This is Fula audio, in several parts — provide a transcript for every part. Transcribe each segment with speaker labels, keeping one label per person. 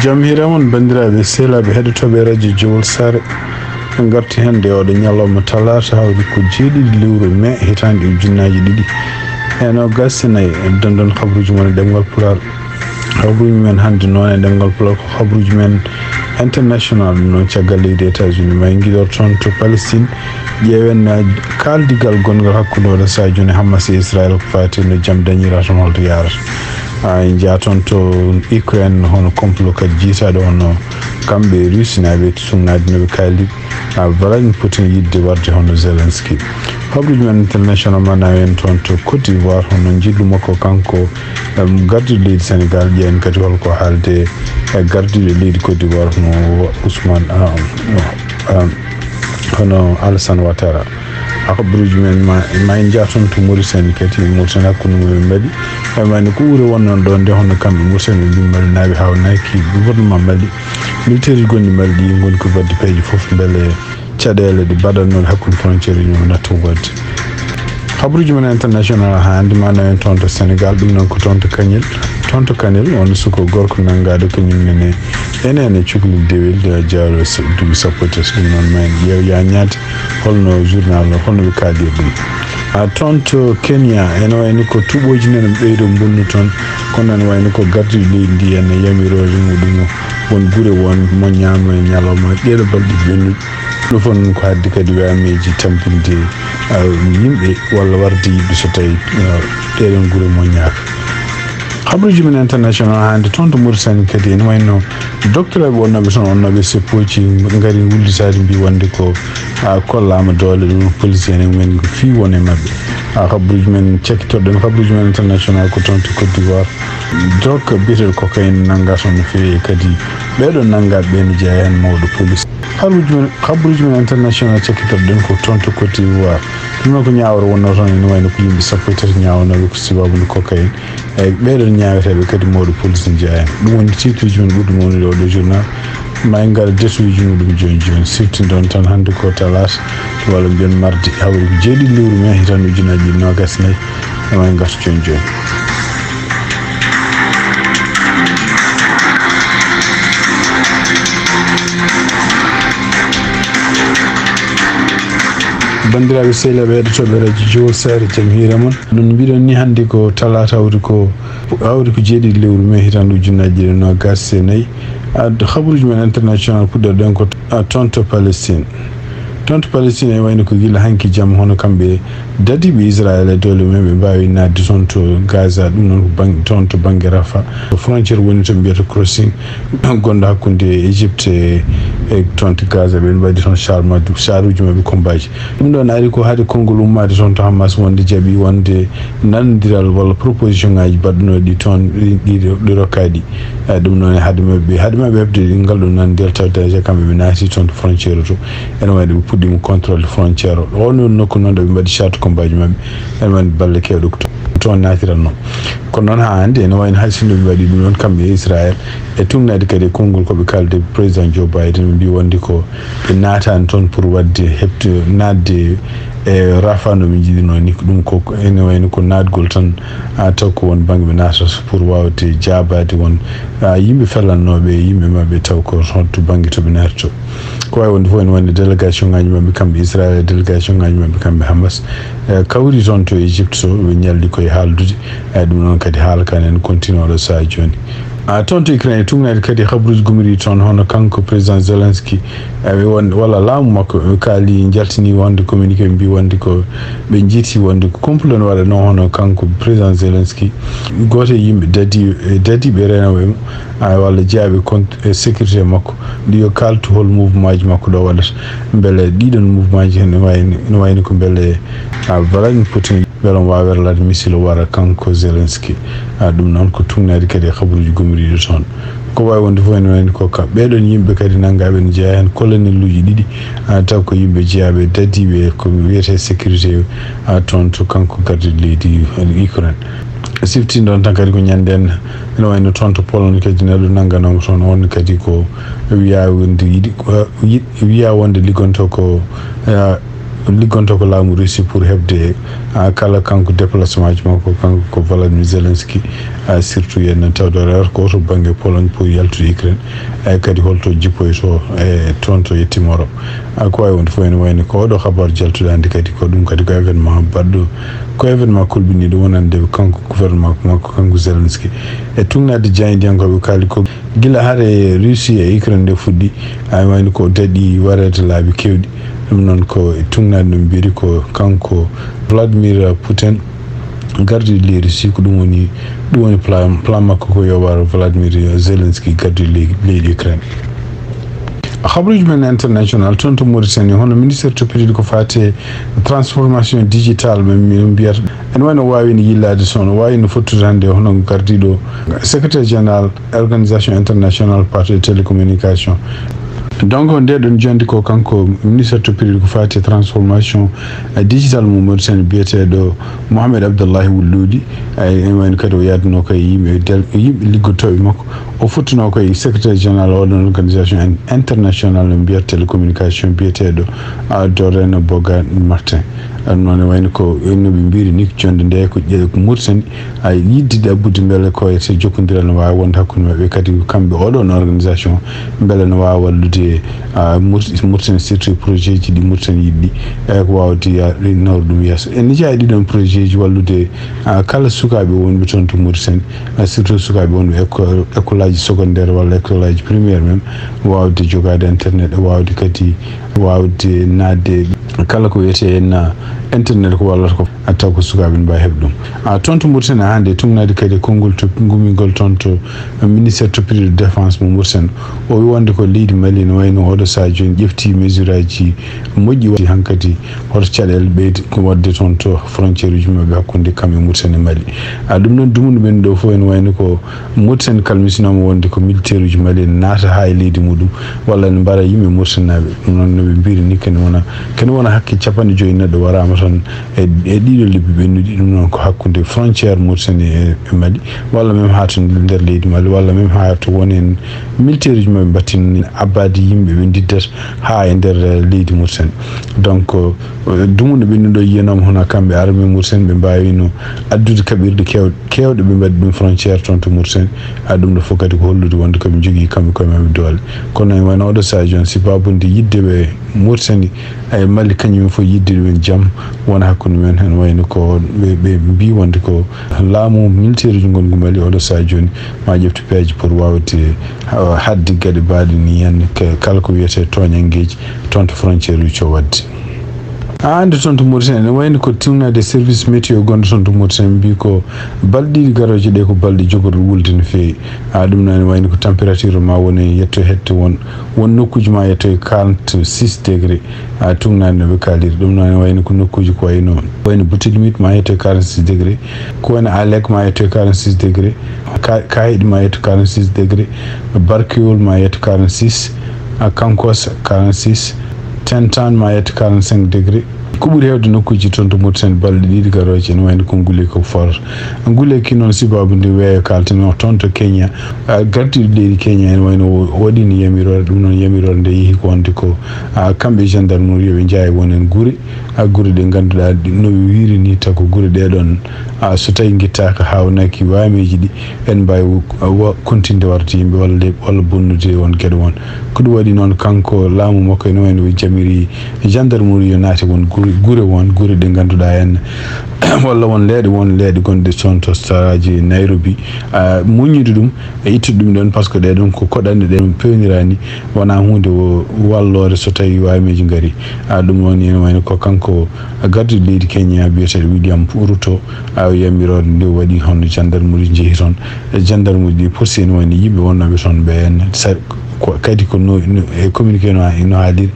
Speaker 1: jam hiramon bandiraɓe sehlaɓe heɗotoɓe radio Jowol Sare en garti hande oɗo ñalawma talata hawri ko jeeɗiɗi lewru mai hitande ujunnaji ɗiɗi eno gasinayi dondon habruji mon e ɗemgal pulaar habruji men hande noon e ɗemgal pulaar ko habruji men international noon caggal leydi États-Unis ma en guiɗor toon to Palestine ƴeewen kaldigal gongal hakkude oɗo sadio ne Hamas e Israel ko fati no jaam dañira toon holto yarata en jaaton to Ukraine hono complot kadi jiitaɗo hono kamɓe rusinaɓe sunnaade noɓe kaali Vladimir Putin yidde warde hono Zelensky habruji men international mana en toon to Côte d'Ivoire hono jillu makko kanko gardiɗo leydi Sénégal ƴeewen kadi holko haalde gardiɗo leydi Côte d'Ivoire hono Ousmane hono Alassane Ouattara habruji men ma en jaaton to Mauritanie kadi Mauritanie hakkude mumen mbaɗi mani ko ɓuuri wonnon ɗon nde hono kamɓe Mauritanie ɗum mbaɗi naaɓe hawnaki gouvernement mbaɗi militaire gonɗi mbaɗi ɗi goni ko wadde peeje fof beele caɗele ɗe mbaɗatnoɗe hakkude frontiére ñum nattum wadde habruji men international hande mana en toon to Sénégal ɗum noon ko toon to Kanel on suko gorko nangaɗo kañum nene enene cukalel dewel jaaro duuɓi sappo tes ɗum noon ma en ƴeew ya ñaade holno journal o holno ɓe kaadir ɗum toon to Kenya eno wayni ko tuɓoji nene ɓeydo bonnu toon kono ene wayni ko gardiɗo leydi ndi ene yamirore muɗum won guure won mo ñaama e ñalawma ɗeɗo balɗe bennuɗi ɗo fon ko haddi kadi wameji tampinde yimɓe walla warde yiɗde so tawi ɗeɗon guure mo ñaaka habruji men international hande toon to Mauritanie kadi ene wayno docteur ɓe wonnoɓe toon onnoɓe seppoji gari wullitade mbi wonde ko kollama doole ɗum police en men ko fi won e mabɓe habruji men cekkitorɗen habruji men international ko toon to Côte d'Ivoire drogue biyeteɗo cocaine nanga toon no fewi kadi ɓeɗon nangaɓe ɓe ne jeeya hen mawɗo police habruji men international cekkitorɗen ko toon to Côte d'Ivoire ɗum noon ko ñawre wonno toon ene wayno ko yimɓe sappo e tati ñawnoɓe ko sababude cocaine eyyi ɓeɗon ñaweteɓe kadi mawɗo police ne jeeya hen ɗum woni titluji men ɓurɗum wonde oɗo journal ma en ngal detuji muɗum joni sifti ɗon tan hande ko talata walla mbiyen mardi hawri ko jeeɗiɗi lewru mai hitande ujunnaji ɗiɗi nogas nayyi ma en garta joni bandiraɓe sehlaɓe heɗotoɓe radio Jowol Sare jaam hiire moon ɗum mbiɗon ni hande ko talata hawri ko jeeɗiɗi lewru mai hitande ujunnaji ɗiɗi nogas e nayyi habruji men international puɗɗorɗen ko toon to Palestine e wayno ko gila hanki jaam hono kamɓe dadiɓe Israel e dole men ɓe mbawi nadde toon to Gaza ɗum noon toon to banggue Rafa frontiére woni to mbiyata crossing gonɗo hakkude Égypte e toon to Gaza ɓe mbaɗi toon charuji mabɓe combaji ɗum ɗon ari ko haade konngol ummade toon to Hamas wonde jaaɓi wonde nanodiral walla proposition ngaji mbaɗɗunoɗi toon ɗi rokkaɗi ɗum noon haade mabɓe hebde ngal ɗum nanodel taw déjà kamɓe ɓe naati toon to frontiére to ene wayde ɓe puɗɗima contrôle frontiére o on nokku noon ɗo ɓe mbaɗi charte combaji mabɓe ene wayde balle kewɗo ko toon natiran noon kono noon ha hande ene wayno hay sinno ɓe mbaɗi ɗum noon kamɓe Israel e tumnade kadi konngol koɓe kalde président Joe Biden ɓe mbi wonde ko ɓe natani toon pour wadde hebde nadde e Rafa no ɓe jiiɗino ni ɗum ko ene wayno ko nadgol tan taw ko won banggue ɓe natata pour wawde jabade won yimɓe fellannoɓe yimɓe mabɓe taw ko toon to banggue toɓe natto ko wawi wonde fof ene wonde délégation ngaji mabɓe kamɓe Israel e délégation ngaji mabɓe kamɓe Hamas kawri toon to Égypte to ɓe ñalli koye haaldude ɗum noon kadi haala kan en continue oɗo saha joni toon to Ukraine tumnade kadi habruji gumri toon hono kanko président Zelensky walla laamu makko kaali jaltini wonde communiqué mbi wonde ko ɓe jiiti wonde ko complot ne waɗa noon hono kanko président Zelensky goto e yimɓe dadiɓe renoɓe mo walla jeeyaɓe sécurité makko ndi yo kaltu hol mouvement ji makko ɗo waɗata beele ɗiɗon mouvement ji ne wayni ko beele Vladimir Putin beele on wawi werlade missile wara kanko Zelensky ɗum noon ko tumnade kadi habruji gomriɗo toon ko wawi wonde fof ene wayni ko ɓeɗon yimɓe kadi nangaɓe ne jeeya hen colonel uji ɗiɗi taw ko yimɓe jeeyaɓe dadiɓe ko wiyete sécurité toon to kanko gardiɗo leydi Ukraine sifti don tan kadi ko nyanden no wayno tonto polon kadi nedo nangano ton on kadi ko wiya wonde ligonto ko laamu Russie pour hebde kala kanko déplacement makko kanko ko Volodymyr Zelensky surtout yen tawdore ko to bange Pologne pour yaltude Ukraine kadi holto jippoyto tonto yettimoro ko way wonde fo en wayni ko do khabar jaltude andi kadi ko dum kadi ko événement baddo ko événement kulbini do wonande kanko gouvernement makko kanko Zelensky tungnade jayndi anko kali ko gila hare Russie e Ukraine de fuddi ay wayni ko dadi warete laabi kewdi dum non ko tungnade dum biri ko kanko Vladimir Putin gardi Russie ko dum woni plan makko ko yowar Vladimir Zelensky gardi leydi Ukraine. Khabruj men international tonto Mauritanie hono ministre to pedi ko fate transformation digital men biyat en wayno wawi ni yillade son wawi no fottude hande hono gardido secrétaire général organisation international parti télécommunication donc on don jondi ko kanko ministre to pedi ko fate transformation digital mo Mauritanie biyete do Mohamed Abdullahi Wuludi ay wayno kado yadno ko yimbe liggotobe makko o futtuno ko secrétaire général de l'organisation internationale de télécommunication biyete do Reno Boga Martin non wayno ko no be mbiri ni jonde nde ko Mauritanie ay yiddide abbude mbele ko e jokkondira no wawi wonde hakkunde mabbe kadi kambe odon organisation mbele no wawi wallude Mauritanie surtout projet ji di Mauritanie yiddi ko wawdi nawdum yeso en ni jaadi don projet ji wallude kala sukabe wonbe ton to Mauritanie surtout sukabe wonbe école secondaire wala école primaire même wawde jogade internet wawde kadi wawde nade kala ko yete en internet ko wallata ko attaw ko sukabe mba hebdum tonto Mauritanie hande tungnade kadi kongol to ngumigol tonto ministère to de défense mo Mauritanie o wi wonde ko leydi Mali no wayno odo sa joni jefti mesure aji moƴƴi wadi hankadi hoto cadel beyd ko wadde tonto frontière uji mabbe hakkunde kambe Mauritanie Mali dum non dumundu ben do fo en wayno ko Mauritanie kalmisinoma wonde ko militaire uji Mali naata ha leydi mudum walla ne bara yimbe Mauritanie nabe non no be mbiri ni ken wona hakke capande joyi neddo warama ton e dido libbi bennudi dum non ko hakkunde frontière Mauritanie e Mali walla même ha ton der leydi Mali walla même ha to wonen militaire uji mabbe battin abadi yimbe be diddat ha e der leydi Mauritanie donc dumunde bennudo yenom hono kambe armée Mauritanie be mbawino addude kabirde kewde be mbaddi dum frontière ton to Mauritanie adum do fokati ko hollude wonde ko jogi kambe ko mabbe dole kono en wayno odo sa jon si babunde yidde be Mauritanie ay Mali kanyum fo yidde ben jam wona hakkunde men hen wayno ko be mbi wonde ko laamu militaire ji gongo Mali odo sa joni ma jeftu peeje pour wawde haddi gade baadi ni yan kala ko wiyete toñangeji tonto frontière uji o wadde ande tonto Mauritanie wayno ko tungnade service météo gondo tonto Mauritanie bi ko baldi garoje de ko baldi jogor wulde no fewi dum non wayno ko température ma woni yetto hette won nokkuji ma yetto 46 degré tungnade no be kalir dum non wayno ko nokkuji ko wayno Boutilmit ma yetto 46 degré ko wona Alek ma yetto 46 degré Kaid ma yetto 46 degré Barkiol ma yetto 46 Kankos 46 Tentan ma yetto 45 degré ko ɓuri hewde nokkuji toon to Mauritanie balɗe ɗiɗi garoje ne wayno ko ngule ko forta ngule ki noon sibabu nde weeyo kaltano toon to Kenya gardiɗo leydi Kenya en wayno waɗi no yamirore ɗum noon yamirore nde yeehi ko wonde ko kamɓe gendarmerie ɓe jaawi wonen guure gure ɗe ganduɗa no wiiri ni taw ko guure ɗeɗon so tawi guittaka hawnaki wameji ɗi en mbawi kontinde warde yimɓe walla bonnude won gueɗe won ko ɗum waɗi noon kanko laamu makko ene wayno jamiri gendarmerie yo naati won gure won gure ɗe ganduɗa en walla won leeɗe gonɗe toon to staraji Nairobi muñude ɗum e ittude ɗum ɗon par ce que ɗeɗon ko koɗanɗe ɗe ɗum pewnirani wona hunde wallore so tawi wameji gaari ɗum woni ene wayno ko kanko gardiɗo leydi Kenya biyeteɗo William Ruto yamirode nde waɗi hono gendarmerie jeehi toon gendarmerie ɗi porsi ene wayno yimɓe wonnoɓe toon ɓe en kadi ko no e communiqué no haalir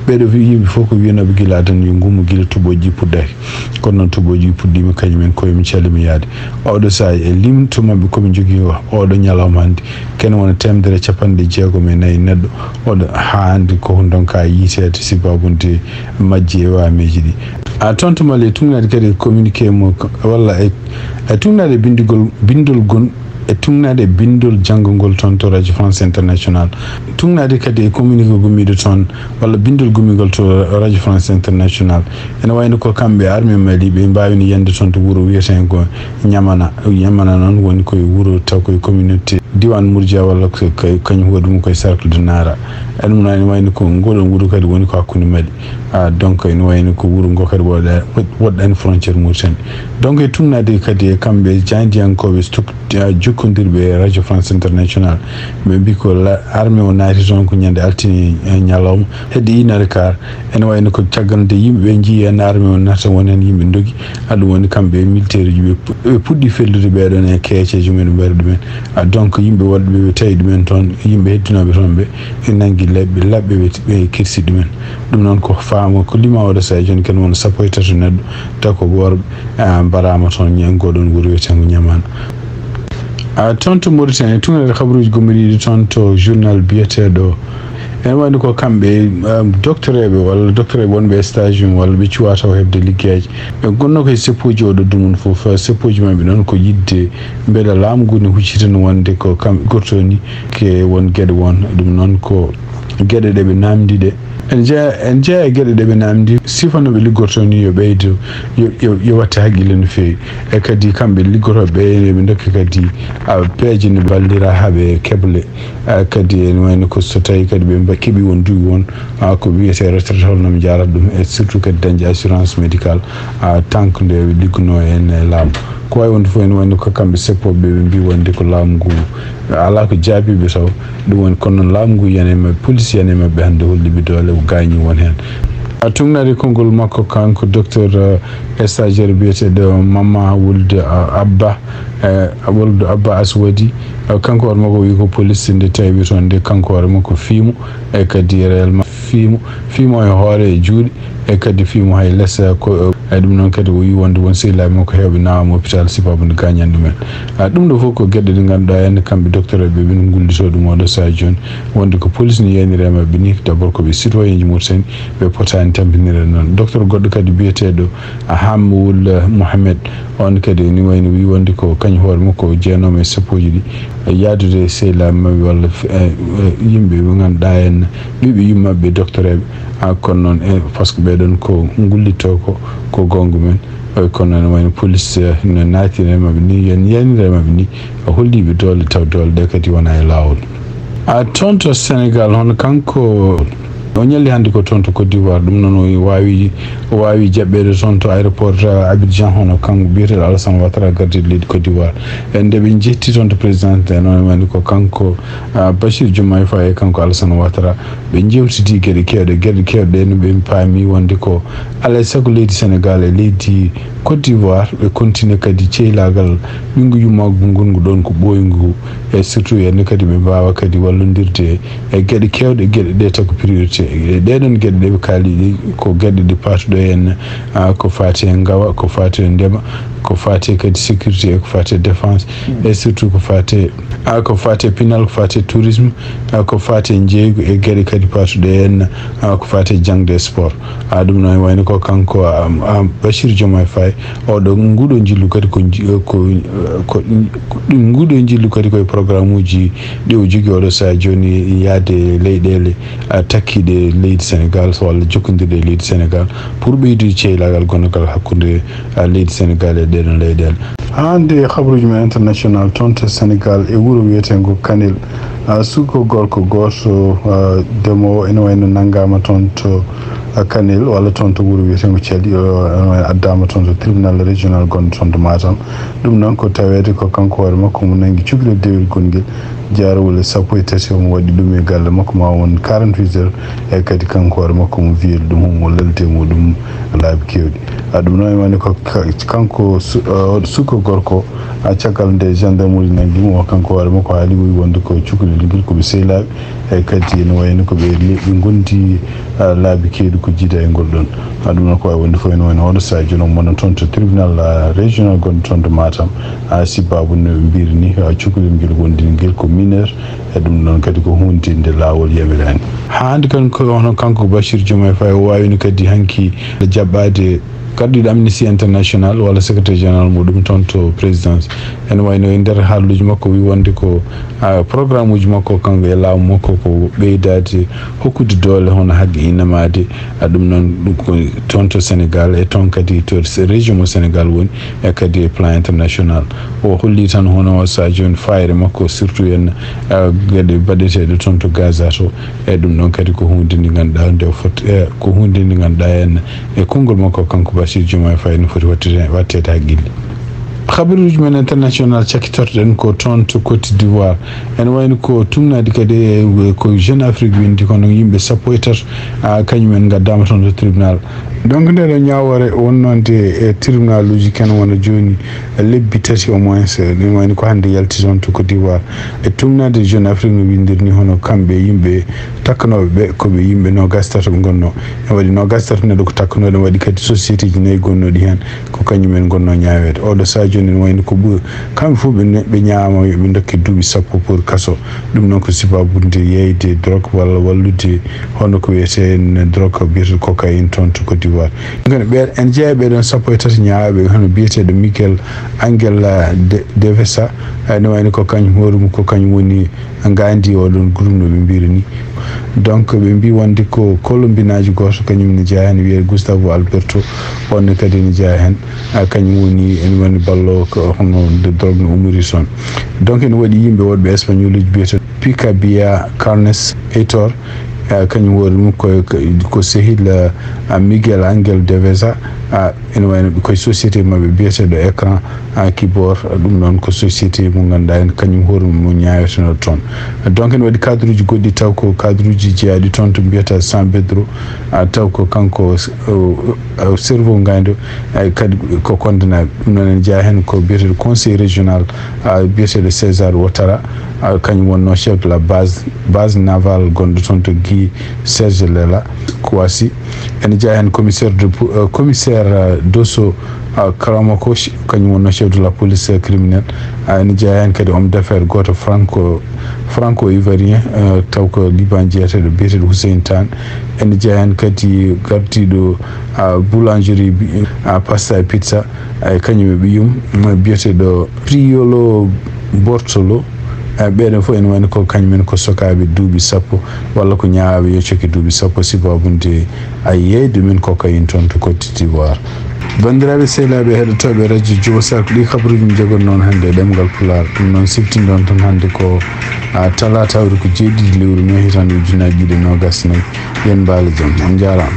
Speaker 1: ɓeɗo yimɓe fof ko wiyanoɓe gila tan yo ngummo gila tuboji puɗɗaki kono noon tuboji puɗɗima kañumen koye mi calimi yaade oɗo saaha e limto mabɓe komi jogui oɗo ñalawma hannde kene wona 164 neɗɗo oɗo ha hannde koko donka yiitede sibabunde majji e wameji ɗi a tonto male tugnade kadi communiqué mo walla e tugnade bindol gon e tugnade bindol janggol toon to radio France International tugnade kadi e communiqué gummiɗo toon walla bindol gummigol to radio France International ene wayno ko kamɓe armée mali ɓe mbawino yande toon to wuuro wiyeten ko ñamana noon woni koye wuuro taw koye communauté diwan Mourdia walla kañum huwa ɗum koye cercle de Nara ɗum ene wayno ko ngoɗon wuuro kadi woni ko hakkude mali donc ene wayno ko wuuro ngo kadi woɗɗani frontiére Mauritanie donc e tugnade kadi e kamɓe jandiyankoɓe jokkodirɓe e radio France International ɓe mbi ko armée o naati toon ko ñande altini ñalawma hedde inare kar ene wayno ko caggal nde yimɓeɓe jii hen armée o naata woni hen yimɓe dogi aɗum woni kamɓe militaire ji ɓe puɗɗi fellude ɓeɗon e keeceji mumen mbaɗi ɗumen donc yimɓe wonɓe ɓe tawi ɗumen toon yimɓe heddinoɓe toon ɓe nanggui labɓe ɓe kirsi ɗumen ɗum noon ko faama ko lima oɗo saha joni ken wona 13 neɗɗo taw ko worɓe mbarama toon goɗon wuuro wiyetengo ñamana toon to Mauritanie tugnade habaruji gommiriɗi toon to journal biyeteɗo ene wayno ko kamɓe doctoreɓe walla doctoreɓe wonɓe stage walla ɓe cuwa taw hebde liggueji ɓe gonno koye seppoji oɗo dumum fof seppoji mabɓe noon ko yidde beele laamu ngu ne huccita no wonde ko kamɓe gortoni ke won gueɗe won ɗum noon ko gueɗe ɗeɓe namdi ɗe en jeeya e gueɗe ɗeɓe namdi sifanoɓe liggorto ni yo ɓeydo yo watte haqqille no fewi e kadi kamɓe liggotoɓe ɓe dokki kadi peeje ne ballira haaɓe keble kadi ene wayno ko so tawi kadi ɓe keeɓi won duuɓi won ko wiyete retraite holnomi jarata ɗum e surtout kadi dañde assurance médical tant que nde ligguno en e laamu ko wawi wonde fof ene wayno ko kamɓe seppoɓe ɓe mbi wonde ko laamu ngu ala ko jaabiɓe taw ɗum woni kono noon laamu ngu yiyane mabɓe police yiyane mabɓe hannde holliɓe doole ko gañi won hen tugnade konngol makko kanko docteur stagiaire biyeteɗo Mama Wuld Abba Aswadi kanko hoore makko wi ko police nde tawi toon nde kanko hoore makko fiimo e kadi réellement fiimo e hoore e juuɗe e kadi fiimo hay less ko ɗum noon kadi o wi wonde won sehilaɓe makko hewɓe nawama hôpital sibabude gañan ɗumen ɗum ɗo fof ko gueɗe ɗe ganduɗa henne kamɓe docteur ɓe ɓe gullito ɗum oɗo saha joni wonde ko police ni yanire mabɓe ni d' abord koɓe citoyen ji Mauritanie ɓe potani tampinire noon docteur goɗɗo kadi biyeteɗo Hammoul Mohamed on kadi ni wayno wi wonde ko kañum hoore makko jeenoma e seppoji ɗi yaadude sehilaɓe mabɓe walla yimɓe ɓe ganduɗa hen ɓiɓe yummaɓe docteur eɓe kono noon par ce que ɓeɗon ko gullitto ko gonga men kono ne wayno police no naatire mabɓe ni yanire mabɓe ni holliɓe doole taw doole ɗe kadi wona e lawol toon to Sénégal hono kanko o ñalli hannde ko toon to Côte d'Ivoire ɗum noon o wawi jaɓɓede toon to aéroport Abidjan hono kanko biyeteɗo Alassane Ouattara gardiɗo leydi Côte d'Ivoire e nde ɓe jetti toon to présidente noon wayno ko kanko Bachir Diomaye Faye e kanko Alassane Ouattara ɓe jewtidi gueɗe kewɗe ɗe no ɓe paami wonde ko alay saago leydi Sénégal e leydi Côte d'Ivoire ɓe continue kadi ceylagal ɓingu yummagu ngongu ɗon ko ɓoyngu e surtout henne kadi ɓe mbawa kadi wallodirde e gueɗe kewɗe gueɗe ɗe taw ko priorité ɗeɗon gueɗe ɗe ɓe kaaliɗi ko gueɗe ɗe patuɗo hen ko fati e ngawa ko fati e ndema ko fati kadi sécurité ko fati défense et surtout ko fati pinal ko fati tourisme ko fati jeeygu e gueɗe kadi patuɗe hen ko fati jangde sport ɗum noon wayno ko kanko Bachir Diomaye Faye oɗo nguɗo jillu kadi ko nguɗo jillu kadi koye programme uji ɗi o jogui oɗo saha joni yaade leyɗele takkiɗe leydi Sénégal walla jokkodirɗe e leydi Sénégal pour ɓeydude ceylagal gonnogal hakkude leydi Sénégal e ɗeɗon leyɗele hande habaruji men international toon to Sénégal e wuuro wiyetengo Kanel suko gorko goto demowo ene wayno nanggama toon to Kanel walla toon to wuuro wiyetengo Thiali addama toon to tribunal régional gonɗo toon to Matam ɗum noon ko tawede ko kanko hoore makko mo nanggui cukalel dewel gonguel jarowol 13 omo waɗi ɗum e galle makko ma won 48 heures e kadi kanko hoore makko mo wiyel ɗum omo lalte muɗum laabi kewɗi ɗum noon woni ko kanko suko gorko a cakal nde gendarmerie nanngimo o kanko hoore makko haali woyi wonde ko cukalel ngel koɓe sehlaaɓe eyi kadi no wayno koɓe gondi laabi keeɗi ko jiida e ngol ɗon ɗum noon ko wawi wonde fof ene wayno oɗo sahaa joni on mona toon to tribunal régional gonɗo toon to Matam sibbabu no ɓe mbiri ni cukalel ngel gondini ngel ko mineur e ɗum noon kadi ko hunde nde laawol yamirani hande kan ko hono kanko Bachir Diomaye Faye o wawino kadi hanki jaɓɓade kaddiɗo Amnesty International walla secrétaire général muɗum toon to présidence ene wayno e nder haaluji makko wi wonde ko programme uji makko kanko e laamu makko ko ɓeydade hokkude doole hono hagge innamade ɗum noon ɗum ko toon to Sénégal e toon kadi to région mo Sénégal woni e kadi e plan international o holli tan hono sa joni fayre makko surtout en gueɗe baɗeteɗe toon to Gaza to e ɗum ɗon kadi ko hunde nde ganduɗa nde foti ko hunde nde ganduɗa en e konngol makko kanko Bachir Diomaye Faye no foti wattede haqqille habaruji men international cakkitorɗen ko toon to Côte d'Ivoire ene wayno ko tumnadi kadi ko Jeune Afrique windi kono yimɓe 14 kañumen gaddama toon to tribunal donc ndeɗo ñawore wonnode e tribunal uji ken wona joni lebbi tati au moins ɗum wayno ko hande yalti toon to Côte d'Ivoire e tumnade Jeune Afrique no windirni hono kamɓe yimɓe takkanoɓe ɓe koɓe yimɓe nogas tato ɓe gonno e waɗi nogas tato neɗɗo ko takkanoɗe waɗi kadi société ji nayyi gonnoɗi hen ko kañumen gonno ñawede oɗo sa joni ne wayno ko kamɓe fof ɓe ñaama ɓe dokke duuɓi sappo pour kaso ɗum noon ko sibabude yeyde drogue walla wallude hono ko wiyete drogue biyete cocaïne toon to Côte d'Ivoire en jeeya ɓeɗon sappo e tati ñaawaɓe hono biyeteɗo Miguel Angel Devesa ne wayno ko kañum hoorumum ko kañum woni gandi oɗon groupe no ɓe mbiri ni donc ɓe mbi wonde ko colombinaji goto kañum ne jeeya hen wiye Gustavo Alberto wonne kadi ne jeeya hen kañum woni ene woni ballo hono de drogue no umori toon donc ene waɗi yimɓe woɗɓe espagnol uji biyeteɗo Picabia Carnes Heitor kañum hoore mum ko sehil Miguel Angel Devesa ene wayno koye société mabɓe biyeteɗo écran kibor ɗum noon ko société mo ganduɗa en kañum hoore mum mo ñaweteno toon donc ene waɗi cadre uji goɗɗi taw ko cadre uji jeeyaɗi toon to mbiyata San Pedro taw ko kanko cerveau gaydo kadi ko condamnaɓe ɗum noon ene jeeya hen ko biyeteɗo conseil régional biyeteɗo César Ouattara kañum wonno chef de la base navale gonɗo toon to Guy Serge Lela Kouassi ene jeeya hen commissaire Dosso Karamako kañum wonno chef de la police criminelle ene jeeya hen kadi homme d'affaires goto franco ivoirien taw ko Liban jeeyateɗo biyeteɗo Hussein Tan ene jeeya hen kadi gardiɗo boulangerie pasta e pizza kañum e ɓiyum biyeteɗo Priolo Bortolo ɓeɗen fof ene wayno ko kañumen ko sokaɓe duuɓi sappo walla ko ñaawaɓe yo cokki duuɓi sappo sibabude yeyde min cocaïne toon to Côte d'Ivoire bandiraɓe sehlaɓe heɗotoɓe radio Diobasak ɗi kabaruji mi jogon noon hannde e ɗemgal Pulaar ɗum noon siftindon tan hannde ko talata hawri ko jeeɗiɗi lewru mai hitande 2024 yen mbaali jaam on jarama.